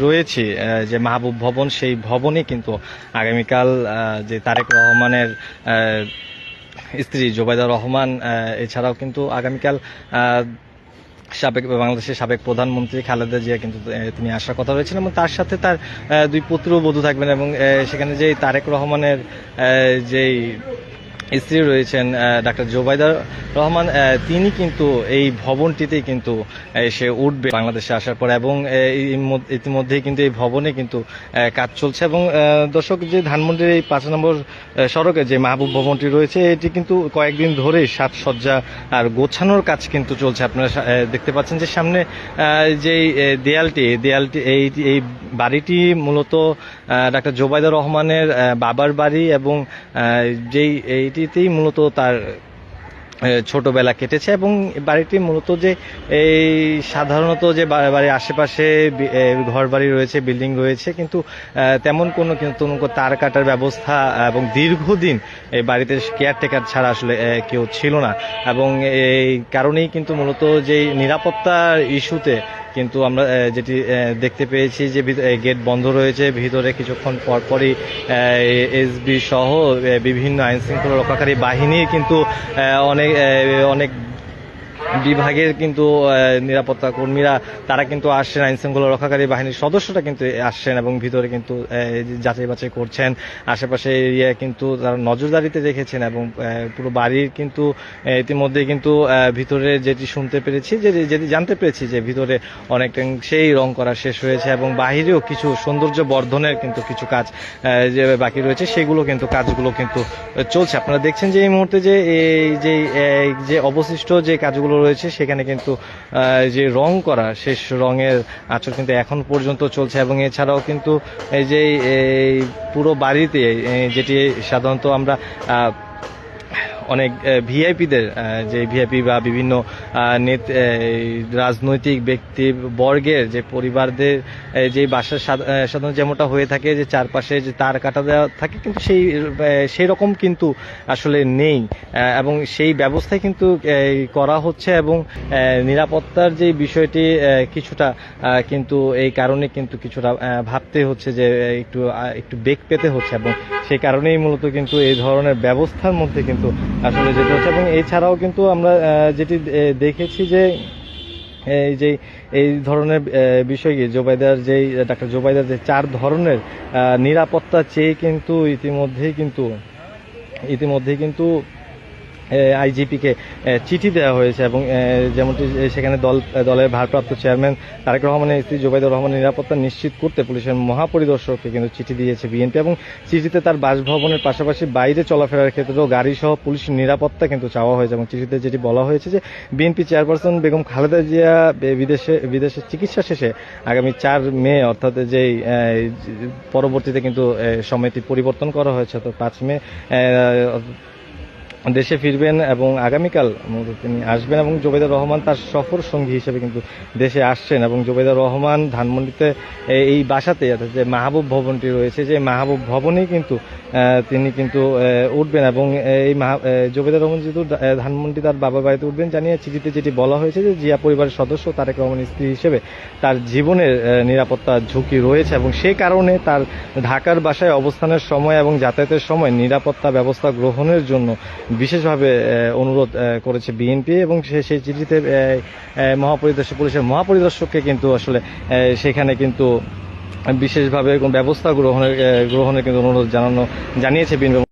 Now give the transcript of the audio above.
রয়েছি যে মাহবুব ভবন, সেই ভবনে কিন্তু আগামীকাল যে তারেক রহমানের স্ত্রী জোবাইদা রহমান, এছাড়াও কিন্তু আগামীকাল বাংলাদেশের সাবেক প্রধানমন্ত্রী খালেদা জিয়া কিন্তু তিনি আসার কথা রয়েছেন এবং তার সাথে তার দুই পুত্রবধূ থাকবেন এবং সেখানে যে তারেক রহমানের যেই স্ত্রী রয়েছেন ডাক্তার জোবাইদা রহমান, তিনি কিন্তু এই ভবনটিতেই কিন্তু সে উঠবে বাংলাদেশে আসার পর এবং ইতিমধ্যেই কিন্তু এই ভবনে কিন্তু কাজ চলছে। এবং দর্শক, যে ধানমন্ডির এই 5 নম্বর সড়কে যে মাহবুব ভবনটি রয়েছে, এটি কিন্তু কয়েকদিন ধরেই সাজসজ্জা আর গোছানোর কাজ কিন্তু চলছে। আপনারা দেখতে পাচ্ছেন যে সামনে যেই দেয়ালটি এই বাড়িটি মূলত ডাক্তার জোবাইদা রহমানের বাবার বাড়ি এবং যেই এইটিতেই মূলত তার ছোটবেলা কেটেছে এবং বাড়িটি মূলত যে এই সাধারণত যে বাড়ির আশেপাশে ঘর বাড়ি রয়েছে, বিল্ডিং রয়েছে, কিন্তু তেমন কোনো কিন্তু তার কাটার ব্যবস্থা এবং দীর্ঘদিন এই বাড়িতে কেয়ারটেকার ছাড়া আসলে কেউ ছিল না এবং এই কারণেই কিন্তু মূলত যে নিরাপত্তার ইস্যুতে কিন্তু আমরা যেটি দেখতে পেয়েছি যে গেট বন্ধ রয়েছে, ভিতরে কিছুক্ষণ পরপরই এসবি সহ বিভিন্ন আইন শৃঙ্খলা রক্ষাকারী বাহিনীর কিন্তু অনেক বিভাগের কিন্তু নিরাপত্তা কর্মীরা তারা কিন্তু আসছেন, আইন শৃঙ্খলা রক্ষাকারী বাহিনীর সদস্যরা কিন্তু আসছেন এবং ভিতরে কিন্তু যাচাই বাছাই করছেন। আশেপাশে এরিয়া কিন্তু তারা নজরদারিতে রেখেছেন এবং পুরো বাড়ির কিন্তু ইতিমধ্যে কিন্তু ভিতরে যেটি শুনতে পেরেছি, যেটি জানতে পেরেছি যে ভিতরে অনেকটা সেই রং করা শেষ হয়েছে এবং বাহিরেও কিছু সৌন্দর্য বর্ধনের কিন্তু কিছু কাজ যে বাকি রয়েছে, সেগুলো কিন্তু কাজগুলো কিন্তু চলছে। আপনারা দেখছেন যে এই মুহূর্তে যে যে অবশিষ্ট যে কাজগুলো রয়েছে সেখানে কিন্তু যে রং করা শেষ রঙের আঁচড় কিন্তু এখন পর্যন্ত চলছে এবং এছাড়াও কিন্তু এই যে পুরো বাড়িতে যেটি সাধারণত আমরা অনেক ভিআইপিদের যে ভিআইপি বা বিভিন্ন রাজনৈতিক ব্যক্তি বর্গের যে পরিবারদের যে বাসার সাধারণত যেমনটা হয়ে থাকে যে চারপাশে যে তার কাটা দেওয়া থাকে, কিন্তু সেই রকম কিন্তু আসলে নেই এবং সেই ব্যবস্থায় কিন্তু করা হচ্ছে এবং নিরাপত্তার যে বিষয়টি কিছুটা কিন্তু এই কারণে কিন্তু কিছুটা ভাবতে হচ্ছে যে একটু বেগ পেতে হচ্ছে এবং সেই কারণেই মূলত কিন্তু এই ধরনের ব্যবস্থার মধ্যে কিন্তু আসলে যেতে হচ্ছে। এবং এছাড়াও কিন্তু আমরা যেটি দেখেছি যে এই ধরনের বিষয় ডাক্তার জোবাইদার যে 4 ধরনের নিরাপত্তা চেয়ে কিন্তু ইতিমধ্যেই কিন্তু আইজিপিকে চিঠি দেওয়া হয়েছে এবং যেমনটি সেখানে দলের ভারপ্রাপ্ত চেয়ারম্যান তারেক রহমানের স্ত্রী জোবাইদা রহমানের নিরাপত্তা নিশ্চিত করতে পুলিশের মহাপরিদর্শককে কিন্তু চিঠি দিয়েছে বিএনপি এবং চিঠিতে তার বাসভবনের পাশাপাশি বাইরে চলাফেরার ক্ষেত্রেও গাড়ি সহ পুলিশ নিরাপত্তা কিন্তু চাওয়া হয়েছে এবং চিঠিতে যেটি বলা হয়েছে যে বিএনপি চেয়ারপারসন বেগম খালেদা জিয়া বিদেশে চিকিৎসা শেষে আগামী 4 মে অর্থাৎ যেই পরবর্তীতে কিন্তু সময়টি পরিবর্তন করা হয়েছে, তো 5 মে দেশে ফিরবেন এবং আগামীকাল তিনি আসবেন এবং জোবাইদা রহমান তার সফর সঙ্গী হিসেবে কিন্তু দেশে আসছেন এবং জোবাইদা রহমান ধানমন্ডিতে এই বাসাতে যে মাহবুব ভবনটি রয়েছে, যে মাহবুব ভবনেই কিন্তু তিনি কিন্তু উঠবেন এবং এই জোবাইদা রহমান যেহেতু ধানমন্ডি তার বাবার বাড়িতে উঠবেন জানিয়ে চিঠিতে যেটি বলা হয়েছে যে জিয়া পরিবারের সদস্য তারেক রহমানের স্ত্রী হিসেবে তার জীবনের নিরাপত্তা ঝুঁকি রয়েছে এবং সেই কারণে তার ঢাকার বাসায় অবস্থানের সময় এবং যাতায়াতের সময় নিরাপত্তা ব্যবস্থা গ্রহণের জন্য বিশেষভাবে অনুরোধ করেছে বিএনপি এবং সেই চিঠিতে পুলিশের মহাপরিদর্শককে কিন্তু আসলে সেখানে কিন্তু বিশেষভাবে ব্যবস্থা গ্রহণের কিন্তু অনুরোধ জানিয়েছে বিএনপি।